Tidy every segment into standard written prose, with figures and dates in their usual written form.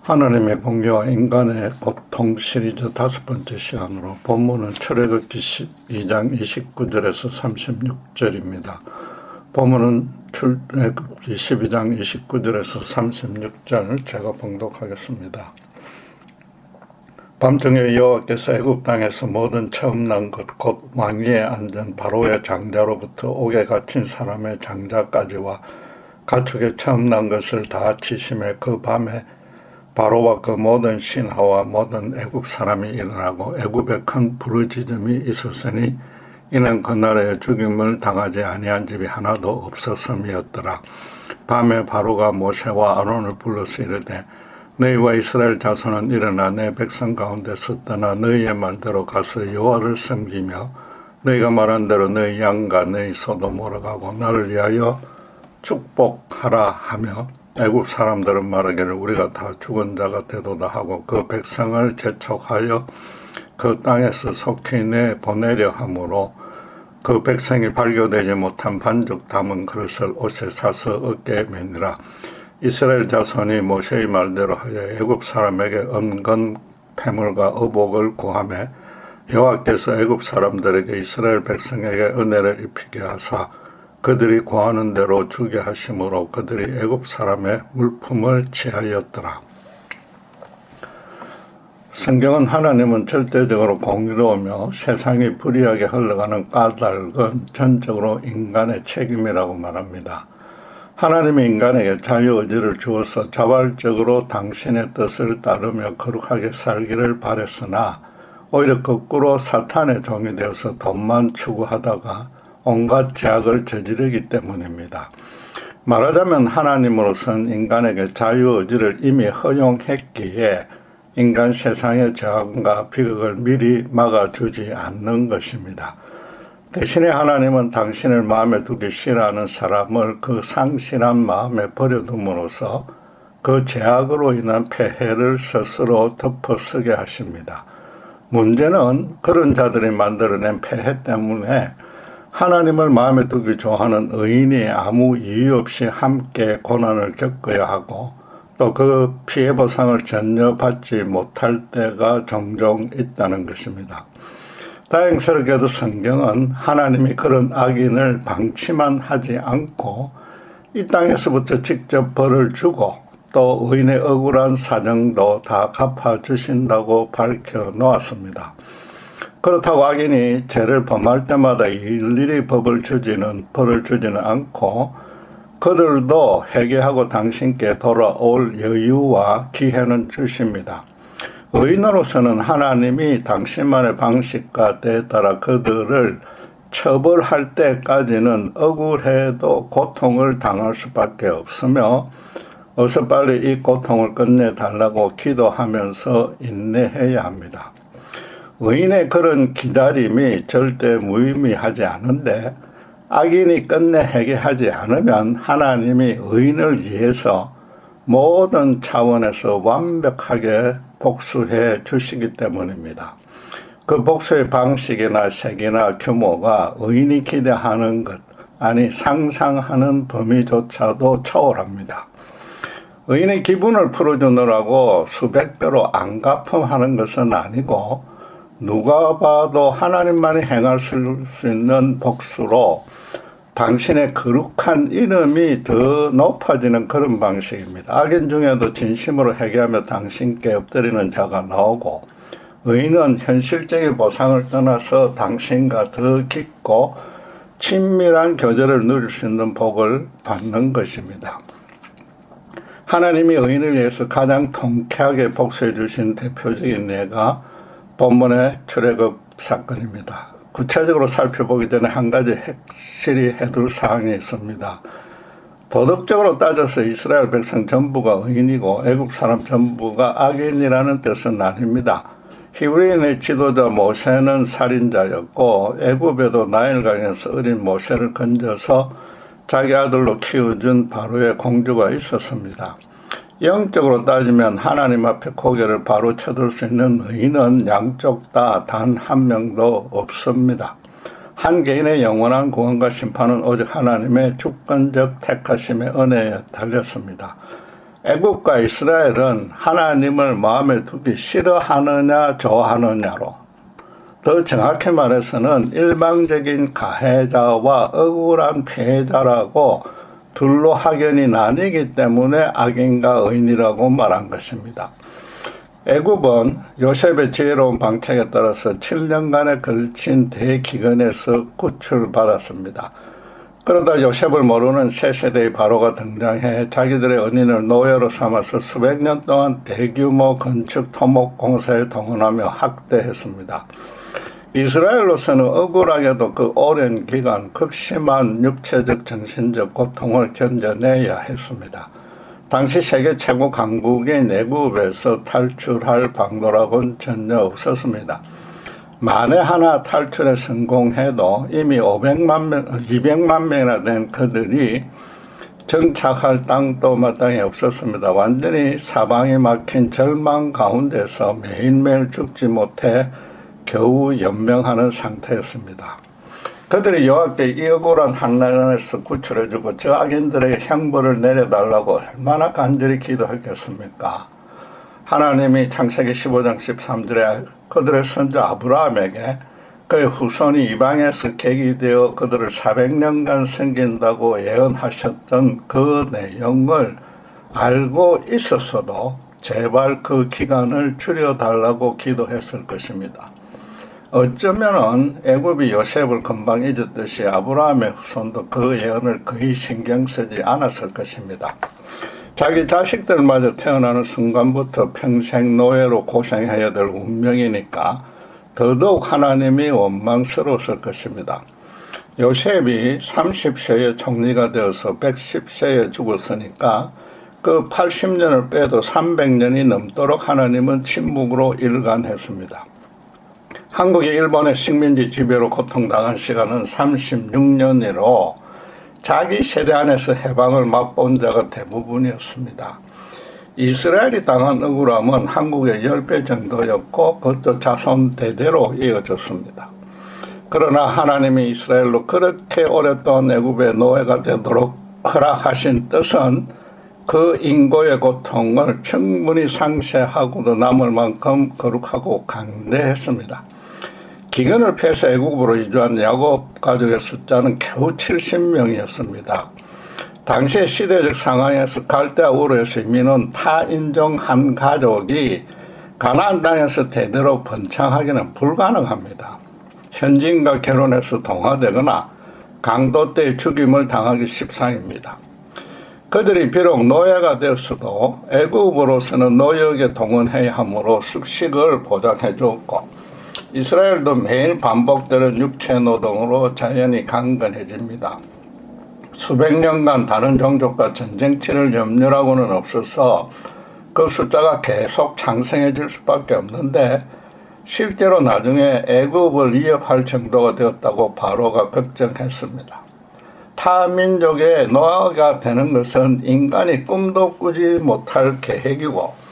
하나님의 공의와 인간의 고통 시리즈 5번째 시간으로 본문은 출애굽기 12장 29절에서 36절입니다. 본문은 출애굽기 12장 29절에서 36절을 제가 봉독하겠습니다. 밤중에 여호와께서 애굽 땅에서 모든 처음 난 것 곧 왕위에 앉은 바로의 장자로부터 옥에 갇힌 사람의 장자까지와 가축의 처음 난 것을 다 치심에 그 밤에 바로와 그 모든 신하와 모든 애굽 사람이 일어나고 애굽에 큰 부르짖음이 있었으니 이는 그 나라에 죽임을 당하지 아니한 집이 하나도 없었음이었더라. 밤에 바로가 모세와 아론을 불러서 이르되 너희와 이스라엘 자손은 일어나 내 백성 가운데서 떠나 너희의 말대로 가서 여호와를 섬기며 너희가 말한 대로 너희 양과 너희 소도 몰아가고 나를 위하여 축복하라 하며 애굽 사람들은 말하기를 우리가 다 죽은 자가 되도다 하고 그 백성을 재촉하여 그 땅에서 속히 내보내려 하므로 그 백성이 발교되지 못한 반죽 담은 그릇을 옷에 사서 어깨에 매니라. 이스라엘 자손이 모세의 말대로 하여 애굽 사람에게 은건 패물과 의복을 구하매 여호와께서 애굽 사람들에게 이스라엘 백성에게 은혜를 입히게 하사 그들이 구하는 대로 주게 하심으로 그들이 애굽 사람의 물품을 취하였더라. 성경은 하나님은 절대적으로 공의로우며 세상이 불의하게 흘러가는 까닭은 전적으로 인간의 책임이라고 말합니다. 하나님이 인간에게 자유의지를 주어서 자발적으로 당신의 뜻을 따르며 거룩하게 살기를 바랬으나 오히려 거꾸로 사탄의 종이 되어서 돈만 추구하다가 온갖 죄악을 저지르기 때문입니다. 말하자면 하나님으로서는 인간에게 자유의지를 이미 허용했기에 인간 세상의 죄악과 비극을 미리 막아주지 않는 것입니다. 대신에 하나님은 당신을 마음에 두기 싫어하는 사람을 그 상실한 마음에 버려둠으로써 그 죄악으로 인한 폐해를 스스로 덮어쓰게 하십니다. 문제는 그런 자들이 만들어낸 폐해 때문에 하나님을 마음에 두기 좋아하는 의인이 아무 이유 없이 함께 고난을 겪어야 하고 또 그 피해 보상을 전혀 받지 못할 때가 종종 있다는 것입니다. 다행스럽게도 성경은 하나님이 그런 악인을 방치만 하지 않고 이 땅에서부터 직접 벌을 주고 또 의인의 억울한 사정도 다 갚아주신다고 밝혀 놓았습니다. 그렇다고 악인이 죄를 범할 때마다 일일이 벌을 주지는 않고 그들도 회개하고 당신께 돌아올 여유와 기회는 주십니다. 의인으로서는 하나님이 당신만의 방식과 때에 따라 그들을 처벌할 때까지는 억울해도 고통을 당할 수밖에 없으며 어서 빨리 이 고통을 끝내달라고 기도하면서 인내해야 합니다. 의인의 그런 기다림이 절대 무의미하지 않은데 악인이 끝내 회개하지 않으면 하나님이 의인을 위해서 모든 차원에서 완벽하게 복수해 주시기 때문입니다. 그 복수의 방식이나 색이나 규모가 의인이 기대하는 것, 아니 상상하는 범위조차도 초월합니다. 의인의 기분을 풀어주느라고 수백 배로 안갚음하는 것은 아니고 누가 봐도 하나님만이 행할 수 있는 복수로 당신의 거룩한 이름이 더 높아지는 그런 방식입니다. 악인 중에도 진심으로 회개하며 당신께 엎드리는 자가 나오고 의인은 현실적인 보상을 떠나서 당신과 더 깊고 친밀한 교제를 누릴 수 있는 복을 받는 것입니다. 하나님이 의인을 위해서 가장 통쾌하게 복수해 주신 대표적인 예가 본문의 출애굽 사건입니다. 구체적으로 살펴보기 전에 한 가지 확실히 해둘 사항이 있습니다. 도덕적으로 따져서 이스라엘 백성 전부가 의인이고 애굽 사람 전부가 악인이라는 뜻은 아닙니다. 히브리인의 지도자 모세는 살인자였고 애굽에도 나일강에서 어린 모세를 건져서 자기 아들로 키워준 바로의 공주가 있었습니다. 영적으로 따지면 하나님 앞에 고개를 바로 쳐들 수 있는 의인은 양쪽 다 단 한 명도 없습니다. 한 개인의 영원한 구원과 심판은 오직 하나님의 주권적 택하심의 은혜에 달렸습니다. 애굽과 이스라엘은 하나님을 마음에 두기 싫어하느냐 좋아하느냐로, 더 정확히 말해서는 일방적인 가해자와 억울한 피해자라고 둘로 확연히 나뉘기 때문에 악인과 의인이라고 말한 것입니다. 애굽은 요셉의 지혜로운 방책에 따라서 7년간에 걸친 대기근에서 구출받았습니다. 그러다 요셉을 모르는 새 세대의 바로가 등장해 자기들의 은인을 노예로 삼아서 수백 년 동안 대규모 건축 토목 공사에 동원하며 학대했습니다. 이스라엘로서는 억울하게도 그 오랜 기간 극심한 육체적 정신적 고통을 견뎌내야 했습니다. 당시 세계 최고 강국인 애굽에서 탈출할 방도라고는 전혀 없었습니다. 만에 하나 탈출에 성공해도 이미 200만 명이나 된 그들이 정착할 땅도 마땅히 없었습니다. 완전히 사방이 막힌 절망 가운데서 매일매일 죽지 못해 겨우 연명하는 상태였습니다. 그들이 여호와께 이 억울한 환난에서 구출해주고 저 악인들에게 형벌을 내려달라고 얼마나 간절히 기도했겠습니까? 하나님이 창세기 15장 13절에 그들의 선조 아브라함에게 그의 후손이 이방에서 객이 되어 그들을 400년간 섬긴다고 예언하셨던 그 내용을 알고 있었어도 제발 그 기간을 줄여달라고 기도했을 것입니다. 어쩌면은 애굽이 요셉을 금방 잊었듯이 아브라함의 후손도 그 예언을 거의 신경 쓰지 않았을 것입니다. 자기 자식들마저 태어나는 순간부터 평생 노예로 고생해야 될 운명이니까 더더욱 하나님이 원망스러웠을 것입니다. 요셉이 30세에 총리가 되어서 110세에 죽었으니까 그 80년을 빼도 300년이 넘도록 하나님은 침묵으로 일관했습니다. 한국이 일본의 식민지 지배로 고통당한 시간은 36년이로 자기 세대 안에서 해방을 맛본 자가 대부분이었습니다. 이스라엘이 당한 억울함은 한국의 10배 정도였고 그것도 자손 대대로 이어졌습니다. 그러나 하나님이 이스라엘로 그렇게 오랫동안 애굽의 노예가 되도록 허락하신 뜻은 그 인고의 고통을 충분히 상쇄하고도 남을 만큼 거룩하고 강대했습니다. 기근을 피해서 애굽으로 이주한 야곱 가족의 숫자는 겨우 70명이었습니다. 당시의 시대적 상황에서 갈대아 우르에서 이민온 타인종 한 가족이 가나안 땅에서 대대로 번창하기는 불가능합니다. 현지인과 결혼해서 동화되거나 강도 때의 죽임을 당하기 십상입니다. 그들이 비록 노예가 되었어도 애굽으로서는 노역에 동원해야 하므로 숙식을 보장해 주었고 이스라엘도 매일 반복되는 육체 노동으로 자연히 강건해집니다. 수백 년간 다른 종족과 전쟁 치를 염려라고는 없어서 그 숫자가 계속 창성해질 수밖에 없는데 실제로 나중에 애굽을 위협할 정도가 되었다고 바로가 걱정했습니다. 타민족의 노예가 되는 것은 인간이 꿈도 꾸지 못할 계획이고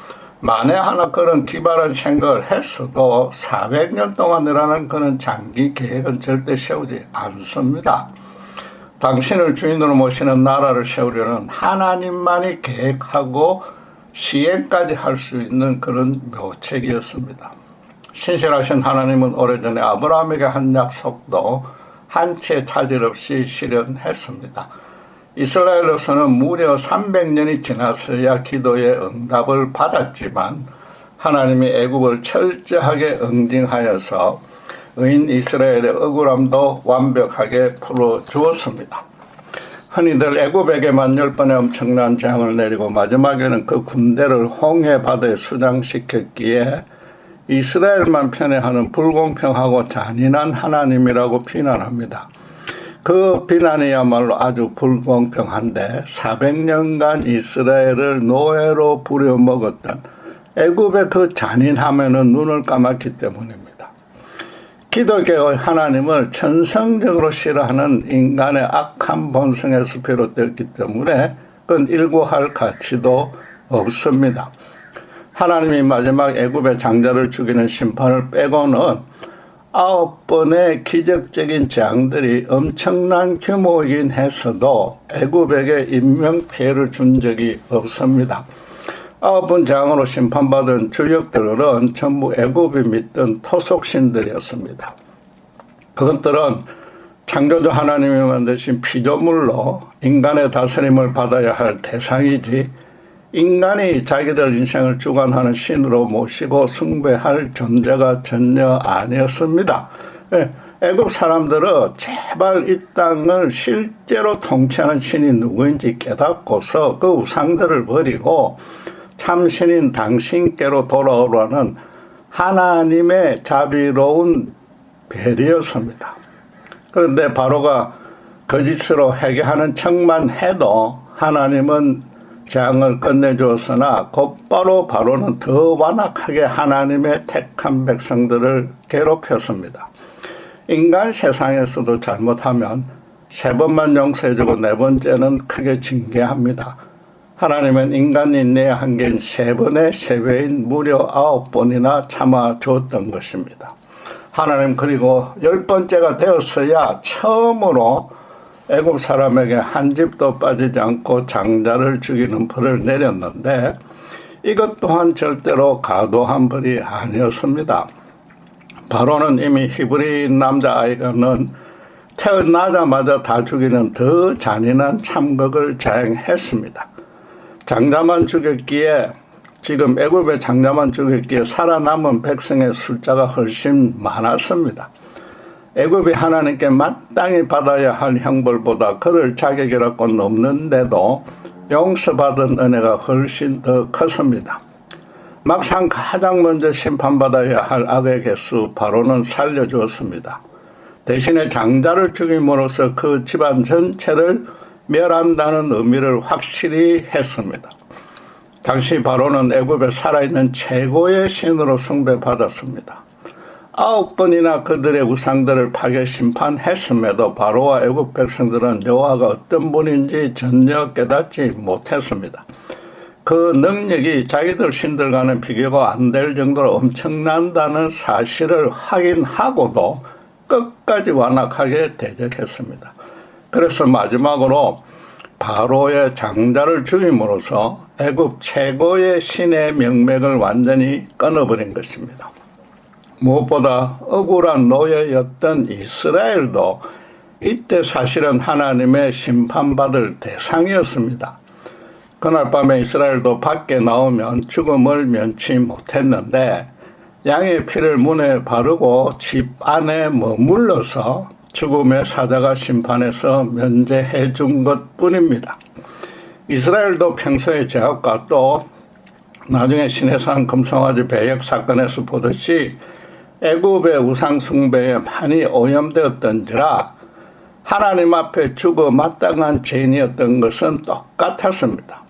만에 하나 그런 기발한 생각을 했어도 400년 동안이라는 그런 장기 계획은 절대 세우지 않습니다. 당신을 주인으로 모시는 나라를 세우려는 하나님만이 계획하고 시행까지 할 수 있는 그런 묘책이었습니다. 신실하신 하나님은 오래전에 아브라함에게 한 약속도 한 채 차질 없이 실현했습니다. 이스라엘로서는 무려 300년이 지나서야 기도의 응답을 받았지만 하나님이 애굽을 철저하게 응징하여서 의인 이스라엘의 억울함도 완벽하게 풀어주었습니다. 흔히들 애굽에게만 10번의 엄청난 재앙을 내리고 마지막에는 그 군대를 홍해 바다에 수장시켰기에 이스라엘만 편애하는 불공평하고 잔인한 하나님이라고 비난합니다. 그 비난이야말로 아주 불공평한데 400년간 이스라엘을 노예로 부려먹었던 애굽의 그 잔인함에는 눈을 감았기 때문입니다. 기독교의 하나님을 천성적으로 싫어하는 인간의 악한 본성에서 비롯되었기 때문에 그건 일구할 가치도 없습니다. 하나님이 마지막 애굽의 장자를 죽이는 심판을 빼고는 9번의 기적적인 재앙들이 엄청난 규모이긴 했어도 애굽에게 인명피해를 준 적이 없습니다. 9번 재앙으로 심판받은 주역들은 전부 애굽이 믿던 토속신들이었습니다. 그것들은 창조주 하나님이 만드신 피조물로 인간의 다스림을 받아야 할 대상이지 인간이 자기들 인생을 주관하는 신으로 모시고 숭배할 존재가 전혀 아니었습니다. 애굽 사람들은 제발 이 땅을 실제로 통치하는 신이 누구인지 깨닫고서 그 우상들을 버리고 참신인 당신께로 돌아오라는 하나님의 자비로운 배려였습니다. 그런데 바로가 거짓으로 회개하는 척만 해도 하나님은 재앙을 끝내주었으나 곧바로 바로는 더 완악하게 하나님의 택한 백성들을 괴롭혔습니다. 인간 세상에서도 잘못하면 3번만 용서해주고 4번째는 크게 징계합니다. 하나님은 인간 인내의 한계인 3번의 세배인 무려 9번이나 참아주었던 것입니다. 하나님 그리고 10번째가 되었어야 처음으로 애굽 사람에게 한 집도 빠지지 않고 장자를 죽이는 벌을 내렸는데 이것 또한 절대로 과도한 벌이 아니었습니다. 바로는 이미 히브리인 남자아이가는 태어나자마자 다 죽이는 더 잔인한 참극을 자행했습니다. 장자만 죽였기에 지금 애굽의 장자만 죽였기에 살아남은 백성의 숫자가 훨씬 많았습니다. 애굽이 하나님께 마땅히 받아야 할 형벌보다 그럴 자격이라고 넘는데도 용서받은 은혜가 훨씬 더 컸습니다. 막상 가장 먼저 심판받아야 할 악의 개수 바로는 살려주었습니다. 대신에 장자를 죽임으로써 그 집안 전체를 멸한다는 의미를 확실히 했습니다. 당시 바로는 애굽에 살아있는 최고의 신으로 숭배받았습니다. 9번이나 그들의 우상들을 파괴 심판했음에도 바로와 애굽 백성들은 여호와가 어떤 분인지 전혀 깨닫지 못했습니다. 그 능력이 자기들 신들과는 비교가 안 될 정도로 엄청난다는 사실을 확인하고도 끝까지 완악하게 대적했습니다. 그래서 마지막으로 바로의 장자를 죽임으로써 애굽 최고의 신의 명맥을 완전히 끊어버린 것입니다. 무엇보다 억울한 노예였던 이스라엘도 이때 사실은 하나님의 심판받을 대상이었습니다. 그날 밤에 이스라엘도 밖에 나오면 죽음을 면치 못했는데 양의 피를 문에 바르고 집 안에 머물러서 죽음의 사자가 심판해서 면제해 준 것뿐입니다. 이스라엘도 평소의 죄악과 또 나중에 시내산 금송아지 배역 사건에서 보듯이 애굽의 우상 숭배에 많이 오염되었던지라 하나님 앞에 죽어 마땅한 죄인이었던 것은 똑같았습니다.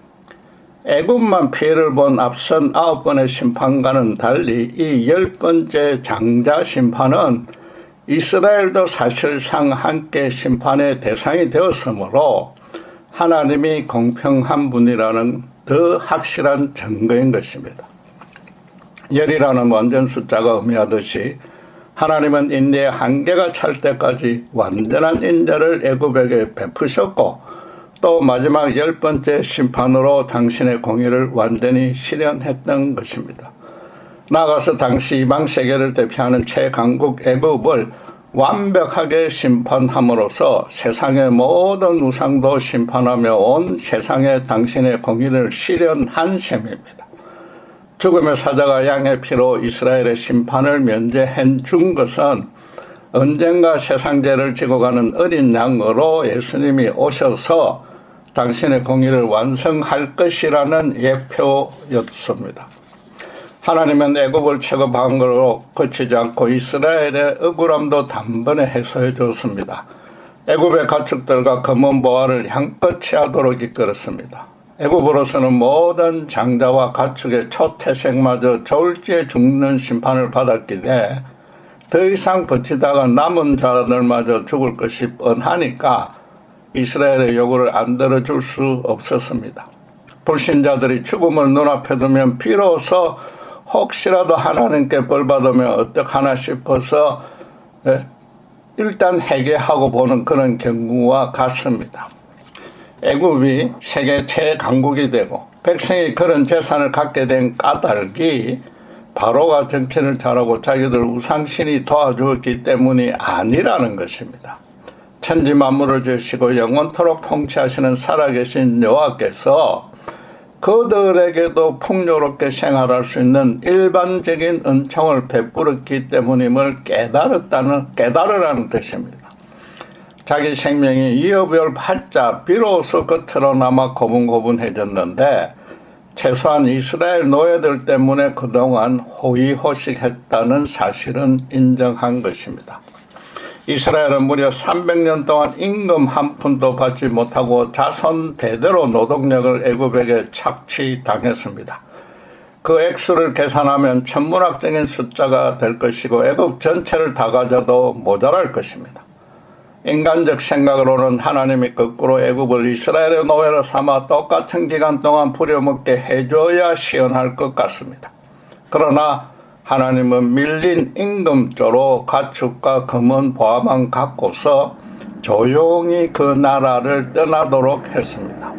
애굽만 피해를 본 앞선 9번의 심판과는 달리 이 10번째 장자 심판은 이스라엘도 사실상 함께 심판의 대상이 되었으므로 하나님이 공평한 분이라는 더 확실한 증거인 것입니다. 열이라는 완전 숫자가 의미하듯이 하나님은 인내의 한계가 찰 때까지 완전한 인자를 애굽에게 베푸셨고 또 마지막 10번째 심판으로 당신의 공의를 완전히 실현했던 것입니다. 나아가서 당시 이방 세계를 대표하는 최강국 애굽을 완벽하게 심판함으로써 세상의 모든 우상도 심판하며 온 세상에 당신의 공의를 실현한 셈입니다. 죽음의 사자가 양의 피로 이스라엘의 심판을 면제해 준 것은 언젠가 세상 죄를 지고 가는 어린 양으로 예수님이 오셔서 당신의 공의를 완성할 것이라는 예표였습니다. 하나님은 애굽을 최고한 걸로 그치지 않고 이스라엘의 억울함도 단번에 해소해 줬습니다. 애굽의 가축들과 검은 보화를 향긋이 하도록 이끌었습니다. 애굽으로서는 모든 장자와 가축의 초태생마저 저울지에 죽는 심판을 받았기에 더 이상 버티다가 남은 자들마저 죽을 것이 뻔하니까 이스라엘의 요구를 안 들어줄 수 없었습니다. 불신자들이 죽음을 눈앞에 두면 비로소 혹시라도 하나님께 벌받으면 어떡하나 싶어서 일단 회개하고 보는 그런 경우와 같습니다. 애굽이 세계 최강국이 되고 백성이 그런 재산을 갖게 된 까닭이 바로가 정치를 잘하고 자기들 우상신이 도와주었기 때문이 아니라는 것입니다. 천지 만물을 지으시고 영원토록 통치하시는 살아계신 여호와께서 그들에게도 풍요롭게 생활할 수 있는 일반적인 은총을 베풀었기 때문임을 깨달으라는 뜻입니다. 자기 생명이 이어별 팔자 비로소 겉으로나마 고분고분해졌는데 최소한 이스라엘 노예들 때문에 그동안 호의호식했다는 사실은 인정한 것입니다. 이스라엘은 무려 300년 동안 임금 한 푼도 받지 못하고 자손 대대로 노동력을 애굽에게 착취당했습니다. 그 액수를 계산하면 천문학적인 숫자가 될 것이고 애굽 전체를 다 가져도 모자랄 것입니다. 인간적 생각으로는 하나님이 거꾸로 애굽을 이스라엘의 노예로 삼아 똑같은 기간 동안 부려먹게 해줘야 시원할 것 같습니다. 그러나 하나님은 밀린 임금조로 가축과 금은 보화만 갖고서 조용히 그 나라를 떠나도록 했습니다.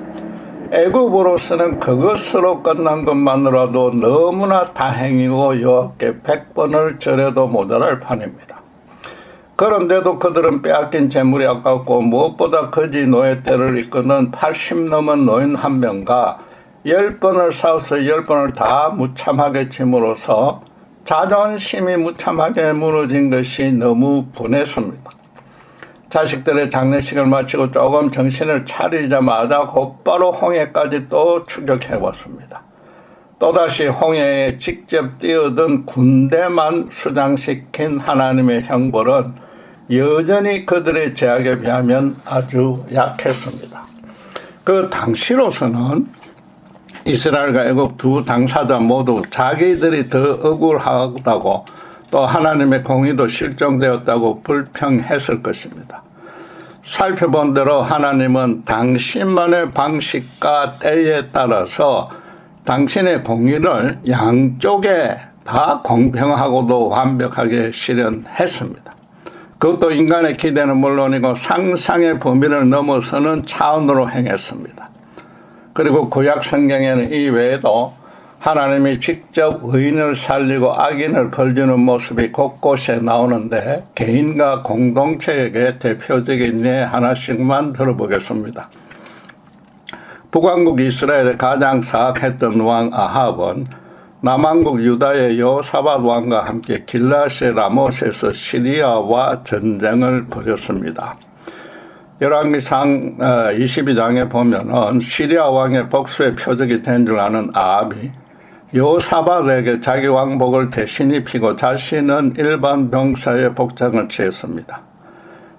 애굽으로서는 그것으로 끝난 것만으로도 너무나 다행이고 여호와께 100번을 절해도 모자랄 판입니다. 그런데도 그들은 빼앗긴 재물이 아깝고 무엇보다 거지 노예 때를 이끄는 80 넘은 노인 한 명과 10번을 싸워서 10번을 다 무참하게 침으로써 자존심이 무참하게 무너진 것이 너무 분했습니다. 자식들의 장례식을 마치고 조금 정신을 차리자마자 곧바로 홍해까지 또 추격해왔습니다. 또다시 홍해에 직접 뛰어든 군대만 수장시킨 하나님의 형벌은 여전히 그들의 제약에 비하면 아주 약했습니다. 그 당시로서는 이스라엘과 애굽 두 당사자 모두 자기들이 더 억울하다고 또 하나님의 공의도 실종되었다고 불평했을 것입니다. 살펴본 대로 하나님은 당신만의 방식과 때에 따라서 당신의 공의를 양쪽에 다 공평하고도 완벽하게 실현했습니다. 그것도 인간의 기대는 물론이고 상상의 범위를 넘어서는 차원으로 행했습니다. 그리고 구약 성경에는 이 외에도 하나님이 직접 의인을 살리고 악인을 벌주는 모습이 곳곳에 나오는데 개인과 공동체에게 대표적인 예 하나씩만 들어보겠습니다. 북왕국 이스라엘의 가장 사악했던 왕 아합은 남왕국 유다의 여호사밧 왕과 함께 길르앗의 라못에서 시리아와 전쟁을 벌였습니다. 열왕기상 22장에 보면은 시리아 왕의 복수의 표적이 된 줄 아는 아합이 여호사밧에게 자기 왕복을 대신 입히고 자신은 일반 병사의 복장을 취했습니다.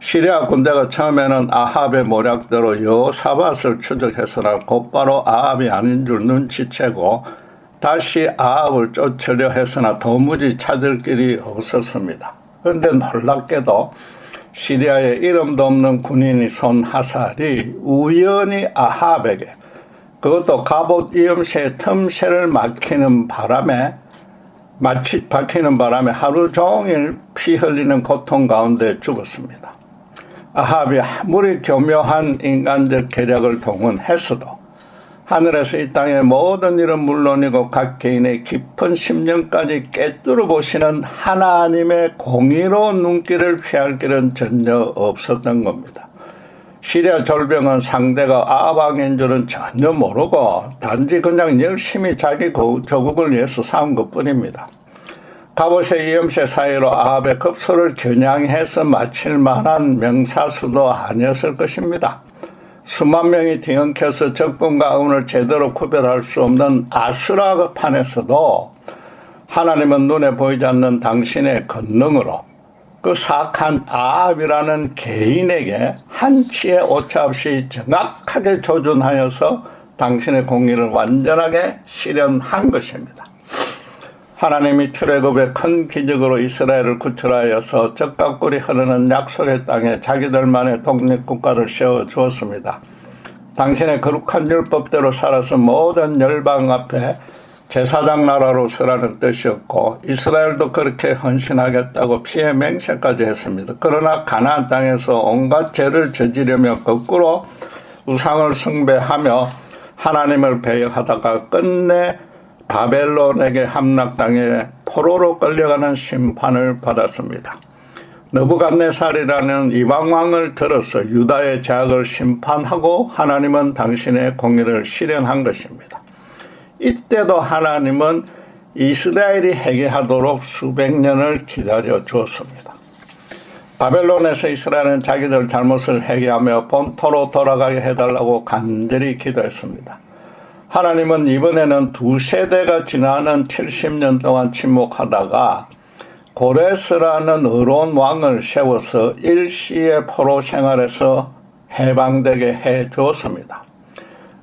시리아 군대가 처음에는 아합의 모략대로 여호사밧을 추적해서나 곧바로 아합이 아닌 줄 눈치채고 다시 아합을 쫓으려 했으나 도무지 찾을 길이 없었습니다. 그런데 놀랍게도 시리아의 이름도 없는 군인이 쏜 화살이 우연히 아합에게, 그것도 갑옷 이음새의 틈새를 박히는 바람에 하루 종일 피 흘리는 고통 가운데 죽었습니다. 아합이 아무리 교묘한 인간적 계략을 동원했어도 하늘에서 이 땅의 모든 일은 물론이고 각 개인의 깊은 심령까지 꿰뚫어 보시는 하나님의 공의로운 눈길을 피할 길은 전혀 없었던 겁니다. 시리아 졸병은 상대가 아합 왕인 줄은 전혀 모르고 단지 그냥 열심히 자기 조국을 위해서 싸운 것뿐입니다. 갑옷의 이음새 사이로 아합의 급소를 겨냥해서 마칠 만한 명사수도 아니었을 것입니다. 수만 명이 뒤엉켜서 적군과 응을 제대로 구별할 수 없는 아수라판에서도 하나님은 눈에 보이지 않는 당신의 권능으로 그 사악한 아합이라는 개인에게 한치의 오차 없이 정확하게 조준하여서 당신의 공의를 완전하게 실현한 것입니다. 하나님이 출애굽의 큰 기적으로 이스라엘을 구출하여서 젖과 꿀이 흐르는 약속의 땅에 자기들만의 독립국가를 세워주었습니다. 당신의 거룩한 율법대로 살아서 모든 열방 앞에 제사장 나라로 서라는 뜻이었고 이스라엘도 그렇게 헌신하겠다고 피해 맹세까지 했습니다. 그러나 가나안 땅에서 온갖 죄를 저지르며 거꾸로 우상을 숭배하며 하나님을 배역하다가 끝내 바벨론에게 함락당해 포로로 끌려가는 심판을 받았습니다. 느부갓네살이라는 이방왕을 들어서 유다의 죄악을 심판하고 하나님은 당신의 공의를 실현한 것입니다. 이때도 하나님은 이스라엘이 회개하도록 수백 년을 기다려 주었습니다. 바벨론에서 이스라엘은 자기들 잘못을 회개하며 본토로 돌아가게 해달라고 간절히 기도했습니다. 하나님은 이번에는 두 세대가 지나는 70년 동안 침묵하다가 고레스라는 의로운 왕을 세워서 일시의 포로 생활에서 해방되게 해 주었습니다.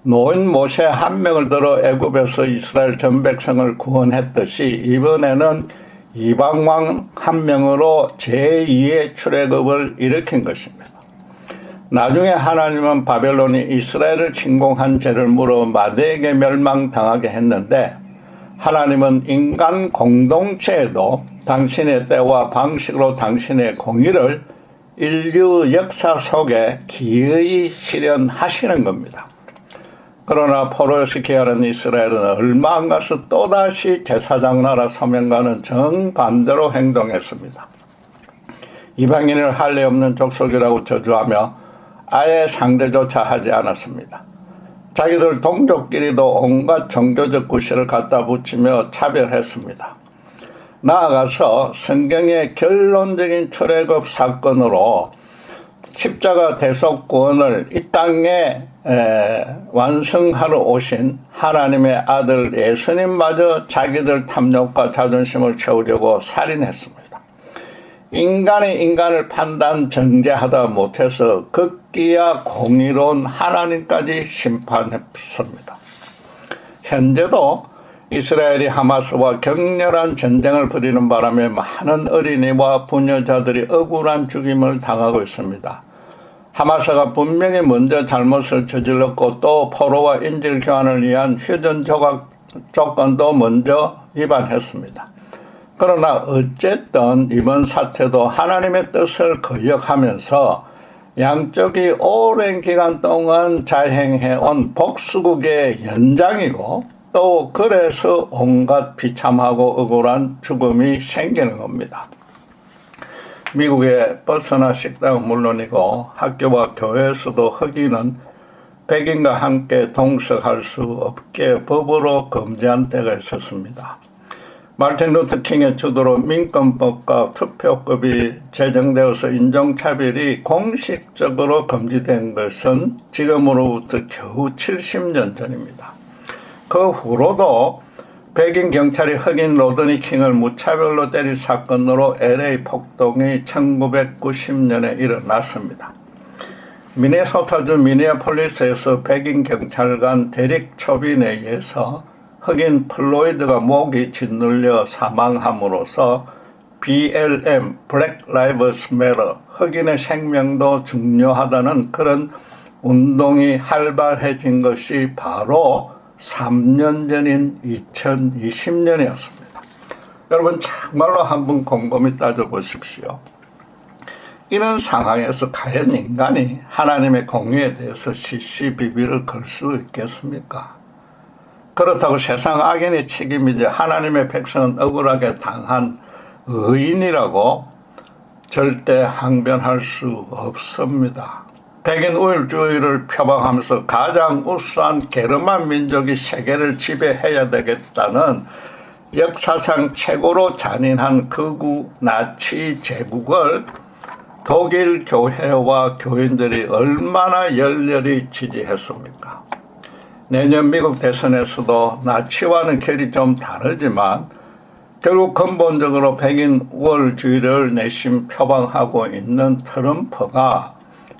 노인 모세 한 명을 들어 애굽에서 이스라엘 전 백성을 구원했듯이 이번에는 이방왕 한 명으로 제2의 출애굽을 일으킨 것입니다. 나중에 하나님은 바벨론이 이스라엘을 침공한 죄를 물어 마대에게 멸망당하게 했는데 하나님은 인간 공동체에도 당신의 때와 방식으로 당신의 공의를 인류 역사 속에 기어이 실현하시는 겁니다. 그러나 포로에서 귀환한 이스라엘은 얼마 안 가서 또다시 제사장 나라 소명과는 정반대로 행동했습니다. 이방인을 할례 없는 족속이라고 저주하며 아예 상대조차 하지 않았습니다. 자기들 동족끼리도 온갖 종교적 구실을 갖다 붙이며 차별했습니다. 나아가서 성경의 결론적인 출애굽 사건으로 십자가 대속구원을 이 땅에 완성하러 오신 하나님의 아들 예수님마저 자기들 탐욕과 자존심을 채우려고 살인했습니다. 인간이 인간을 판단 정죄하다 못해서 극기야 공의로운 하나님까지 심판했습니다. 현재도 이스라엘이 하마스와 격렬한 전쟁을 벌이는 바람에 많은 어린이와 부녀자들이 억울한 죽임을 당하고 있습니다. 하마스가 분명히 먼저 잘못을 저질렀고 또 포로와 인질 교환을 위한 휴전 조각 조건도 먼저 위반했습니다. 그러나 어쨌든 이번 사태도 하나님의 뜻을 거역하면서 양쪽이 오랜 기간 동안 자행해온 복수국의 연장이고 또 그래서 온갖 비참하고 억울한 죽음이 생기는 겁니다. 미국의 버스나 식당은 물론이고 학교와 교회에서도 흑인은 백인과 함께 동석할 수 없게 법으로 금지한 때가 있었습니다. 마틴 루터 킹의 주도로 민권법과 투표법이 제정되어서 인종차별이 공식적으로 금지된 것은 지금으로부터 겨우 70년 전입니다. 그 후로도 백인 경찰이 흑인 로드니 킹을 무차별로 때린 사건으로 LA 폭동이 1990년에 일어났습니다. 미네소타주 미니애폴리스에서 백인 경찰관 데릭 초빈에 의해서 흑인 플로이드가 목이 짓눌려 사망함으로써 BLM, Black Lives Matter, 흑인의 생명도 중요하다는 그런 운동이 활발해진 것이 바로 3년 전인 2020년이었습니다. 여러분 정말로 한번 곰곰이 따져보십시오. 이런 상황에서 과연 인간이 하나님의 공의에 대해서 시시비비를 걸 수 있겠습니까? 그렇다고 세상 악인의 책임이지 하나님의 백성은 억울하게 당한 의인이라고 절대 항변할 수 없습니다. 백인 우월주의를 표방하면서 가장 우수한 게르만 민족이 세계를 지배해야 되겠다는 역사상 최고로 잔인한 극우 나치 제국을 독일 교회와 교인들이 얼마나 열렬히 지지했습니까? 내년 미국 대선에서도 나치와는 결이 좀 다르지만 결국 근본적으로 백인 우월주의를 내심 표방하고 있는 트럼프가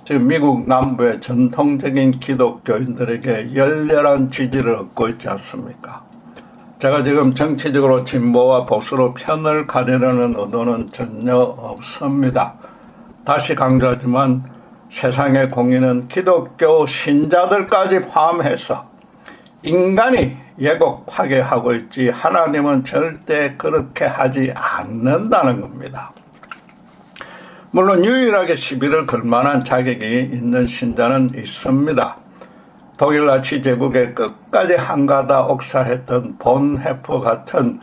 지금 미국 남부의 전통적인 기독교인들에게 열렬한 지지를 얻고 있지 않습니까? 제가 지금 정치적으로 진보와 보수로 편을 가리려는 의도는 전혀 없습니다. 다시 강조하지만 세상의 공의는 기독교 신자들까지 포함해서 인간이 예곡하게 하고 있지 하나님은 절대 그렇게 하지 않는다는 겁니다. 물론 유일하게 시비를 걸 만한 자격이 있는 신자는 있습니다. 독일 나치 제국의 끝까지 한가다 옥사했던 본헤퍼 같은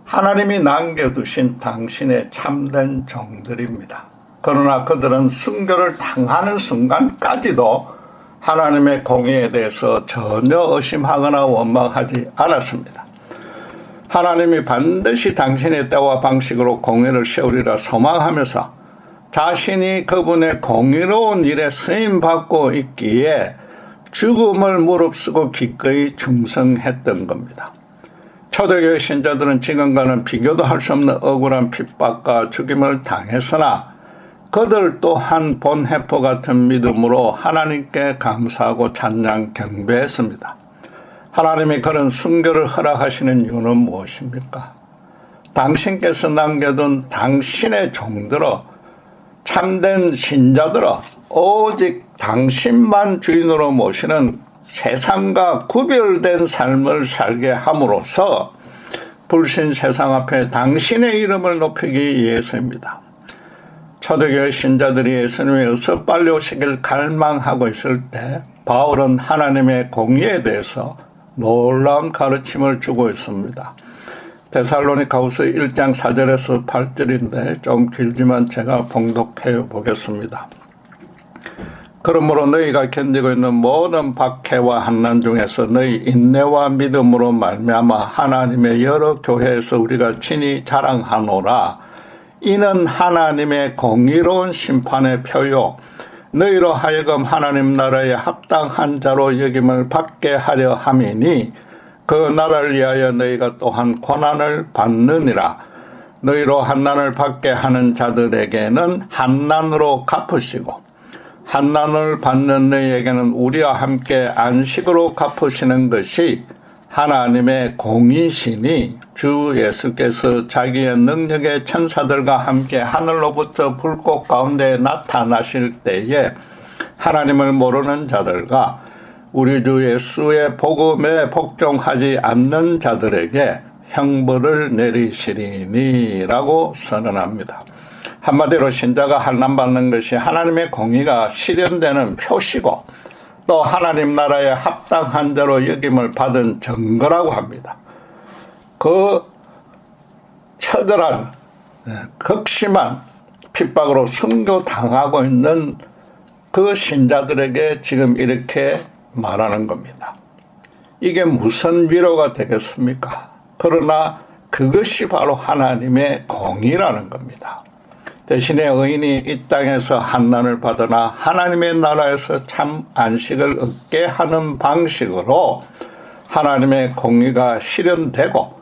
하나님이 남겨두신 당신의 참된 종들입니다. 그러나 그들은 순교를 당하는 순간까지도 하나님의 공의에 대해서 전혀 의심하거나 원망하지 않았습니다. 하나님이 반드시 당신의 때와 방식으로 공의를 세우리라 소망하면서 자신이 그분의 공의로운 일에 쓰임받고 있기에 죽음을 무릅쓰고 기꺼이 충성했던 겁니다. 초대교회 신자들은 지금과는 비교도 할 수 없는 억울한 핍박과 죽임을 당했으나 그들 또한 본헤퍼 같은 믿음으로 하나님께 감사하고 찬양 경배했습니다. 하나님이 그런 순교를 허락하시는 이유는 무엇입니까? 당신께서 남겨둔 당신의 종들어 참된 신자들어 오직 당신만 주인으로 모시는 세상과 구별된 삶을 살게 함으로써 불신 세상 앞에 당신의 이름을 높이기 위해서입니다. 초대교회 신자들이 예수님이 어서 빨리 오시길 갈망하고 있을 때 바울은 하나님의 공의에 대해서 놀라운 가르침을 주고 있습니다. 데살로니가후서 1장 4절에서 8절인데 좀 길지만 제가 봉독해 보겠습니다. 그러므로 너희가 견디고 있는 모든 박해와 환난 중에서 너희 인내와 믿음으로 말미암아 하나님의 여러 교회에서 우리가 친히 자랑하노라. 이는 하나님의 공의로운 심판의 표요 너희로 하여금 하나님 나라에 합당한 자로 여김을 받게 하려 함이니 그 나라를 위하여 너희가 또한 고난을 받느니라. 너희로 환난을 받게 하는 자들에게는 환난으로 갚으시고 환난을 받는 너희에게는 우리와 함께 안식으로 갚으시는 것이 하나님의 공의시니 주 예수께서 자기의 능력의 천사들과 함께 하늘로부터 불꽃 가운데 나타나실 때에 하나님을 모르는 자들과 우리 주 예수의 복음에 복종하지 않는 자들에게 형벌을 내리시리니 라고 선언합니다. 한마디로 신자가 환난받는 것이 하나님의 공의가 실현되는 표시고 또 하나님 나라에 합당한 자로 여김을 받은 증거라고 합니다. 그 처절한 극심한 핍박으로 순교당하고 있는 그 신자들에게 지금 이렇게 말하는 겁니다. 이게 무슨 위로가 되겠습니까? 그러나 그것이 바로 하나님의 공의라는 겁니다. 대신에 의인이 이 땅에서 환난을 받으나 하나님의 나라에서 참 안식을 얻게 하는 방식으로 하나님의 공의가 실현되고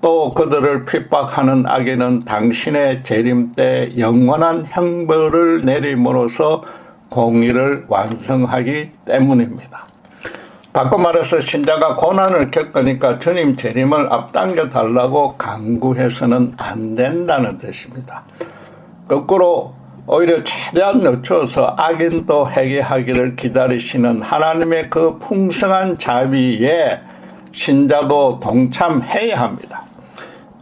또 그들을 핍박하는 악인은 당신의 재림 때 영원한 형벌을 내림으로써 공의를 완성하기 때문입니다. 바꿔 말해서 신자가 고난을 겪으니까 주님 재림을 앞당겨 달라고 강구해서는 안 된다는 뜻입니다. 거꾸로 오히려 최대한 늦춰서 악인도 회개하기를 기다리시는 하나님의 그 풍성한 자비에 신자도 동참해야 합니다.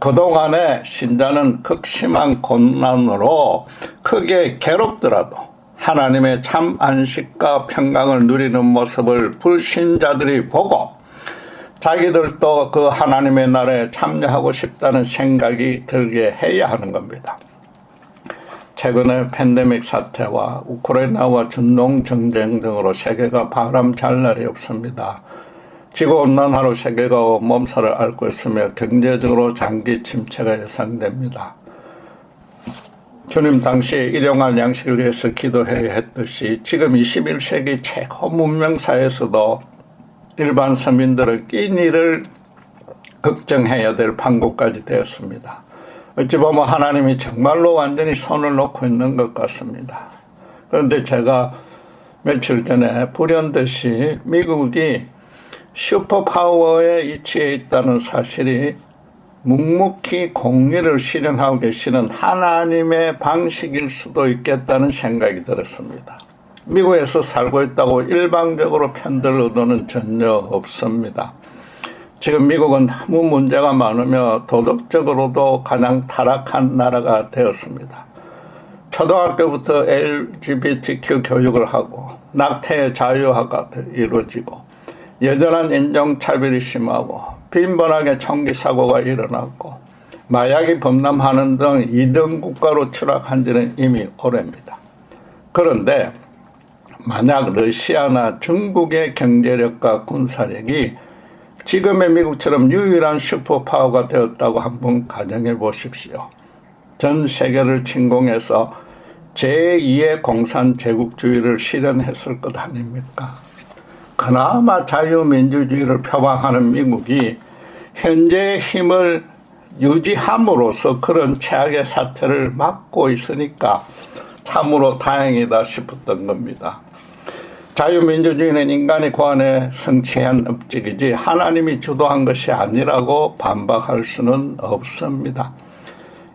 그동안에 신자는 극심한 고난으로 크게 괴롭더라도 하나님의 참 안식과 평강을 누리는 모습을 불신자들이 보고 자기들도 그 하나님의 나라에 참여하고 싶다는 생각이 들게 해야 하는 겁니다. 최근에 팬데믹 사태와 우크라이나와 중동 전쟁 등으로 세계가 바람잘 날이 없습니다. 지구온난화로 세계가 몸살을 앓고 있으며 경제적으로 장기 침체가 예상됩니다. 주님 당시 일용할 양식을 위해서 기도해야 했듯이 지금 21세기 최고 문명사에서도 일반 서민들의 끼니를 걱정해야 될 판국까지 되었습니다. 어찌 보면 하나님이 정말로 완전히 손을 놓고 있는 것 같습니다. 그런데 제가 며칠 전에 불현듯이 미국이 슈퍼파워에 위치해 있다는 사실이 묵묵히 공의를 실현하고 계시는 하나님의 방식일 수도 있겠다는 생각이 들었습니다. 미국에서 살고 있다고 일방적으로 편들 의도는 전혀 없습니다. 지금 미국은 너무 문제가 많으며 도덕적으로도 가장 타락한 나라가 되었습니다. 초등학교부터 LGBTQ 교육을 하고 낙태의 자유화가 이루어지고 여전한 인종차별이 심하고 빈번하게 총기 사고가 일어났고 마약이 범람하는 등 2등 국가로 추락한 지는 이미 오래입니다. 그런데 만약 러시아나 중국의 경제력과 군사력이 지금의 미국처럼 유일한 슈퍼파워가 되었다고 한번 가정해 보십시오. 전 세계를 침공해서 제2의 공산제국주의를 실현했을 것 아닙니까? 그나마 자유민주주의를 표방하는 미국이 현재의 힘을 유지함으로써 그런 최악의 사태를 막고 있으니까 참으로 다행이다 싶었던 겁니다. 자유민주주의는 인간이 고안에 성취한 업적이지 하나님이 주도한 것이 아니라고 반박할 수는 없습니다.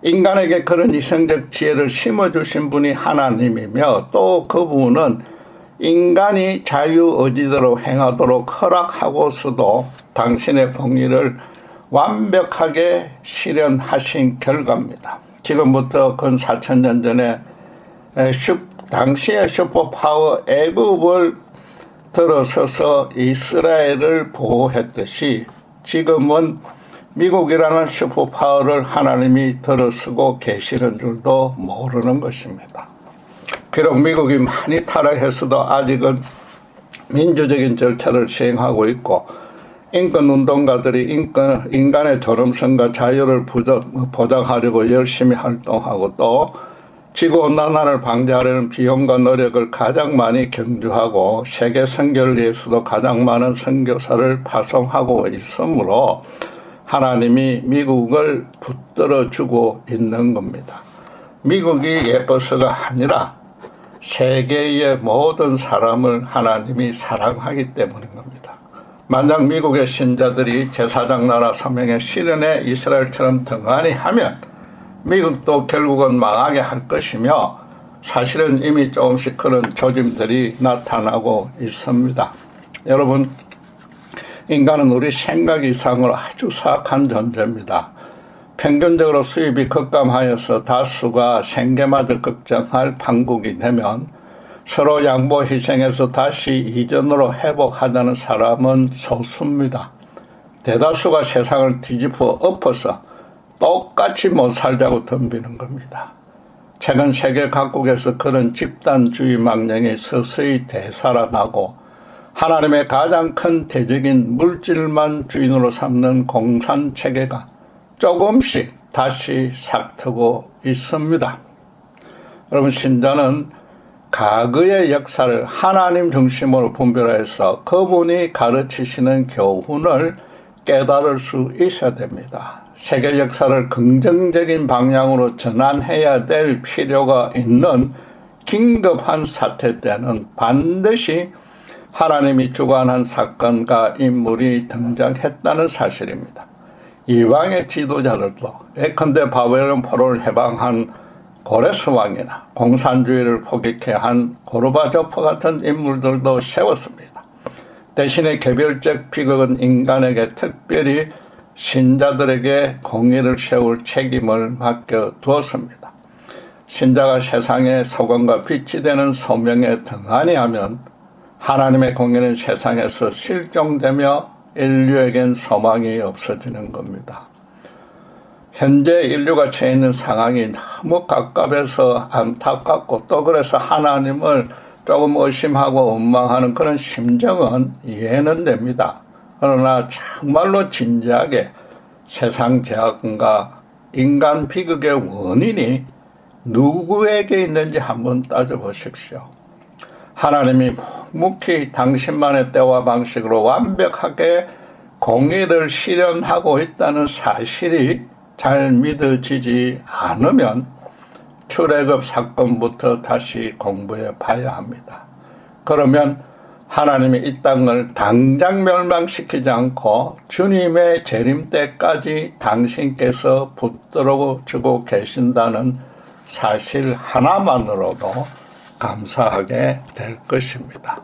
인간에게 그런 이성적 지혜를 심어주신 분이 하나님이며 또 그분은 인간이 자유의지대로 행하도록 허락하고서도 당신의 공의를 완벽하게 실현하신 결과입니다. 지금부터 근 4,000년 전에 당시의 슈퍼파워 애굽을 들어서서 이스라엘을 보호했듯이 지금은 미국이라는 슈퍼파워를 하나님이 들어서고 계시는 줄도 모르는 것입니다. 비록 미국이 많이 타락했어도 아직은 민주적인 절차를 시행하고 있고 인권운동가들이 인간의 존엄성과 자유를 보장하려고 열심히 활동하고 또 지구온난화를 방지하려는 비용과 노력을 가장 많이 경주하고 세계 선교를 위해서도 가장 많은 선교사를 파송하고 있으므로 하나님이 미국을 붙들어주고 있는 겁니다. 미국이 예뻐서가 아니라 세계의 모든 사람을 하나님이 사랑하기 때문인 겁니다. 만약 미국의 신자들이 제사장 나라 소명의 실현에 이스라엘처럼 등한히 하면 미국도 결국은 망하게 할 것이며 사실은 이미 조금씩 그런 조짐들이 나타나고 있습니다. 여러분, 인간은 우리 생각 이상으로 아주 사악한 존재입니다. 평균적으로 수입이 급감하여서 다수가 생계마저 걱정할 판국이 되면 서로 양보 희생해서 다시 이전으로 회복하자는 사람은 소수입니다. 대다수가 세상을 뒤집어 엎어서 똑같이 못 살자고 덤비는 겁니다. 최근 세계 각국에서 그런 집단주의 망령이 서서히 되살아나고 하나님의 가장 큰 대적인 물질만 주인으로 삼는 공산체계가 조금씩 다시 삭트고 있습니다. 여러분, 신자는 과거의 역사를 하나님 중심으로 분별해서 그분이 가르치시는 교훈을 깨달을 수 있어야 됩니다. 세계 역사를 긍정적인 방향으로 전환해야 될 필요가 있는 긴급한 사태 때는 반드시 하나님이 주관한 사건과 인물이 등장했다는 사실입니다. 이방의 지도자들도 예컨대 바벨론 포로를 해방한 고레스 왕이나 공산주의를 포격해 한 고르바초프 같은 인물들도 세웠습니다. 대신에 개별적 비극은 인간에게, 특별히 신자들에게 공의를 세울 책임을 맡겨두었습니다. 신자가 세상의 소금과 빛이 되는 소명에 등한히 하면 하나님의 공의는 세상에서 실종되며 인류에겐 소망이 없어지는 겁니다. 현재 인류가 처해 있는 상황이 너무 갑갑해서 안타깝고 또 그래서 하나님을 조금 의심하고 원망하는 그런 심정은 이해는 됩니다. 그러나 정말로 진지하게 세상 제약과 인간 비극의 원인이 누구에게 있는지 한번 따져보십시오. 하나님이 묵묵히 당신만의 때와 방식으로 완벽하게 공의를 실현하고 있다는 사실이 잘 믿어지지 않으면 출애굽 사건부터 다시 공부해 봐야 합니다. 그러면 하나님이 이 땅을 당장 멸망시키지 않고 주님의 재림 때까지 당신께서 붙들어 주고 계신다는 사실 하나만으로도 감사하게 될 것입니다.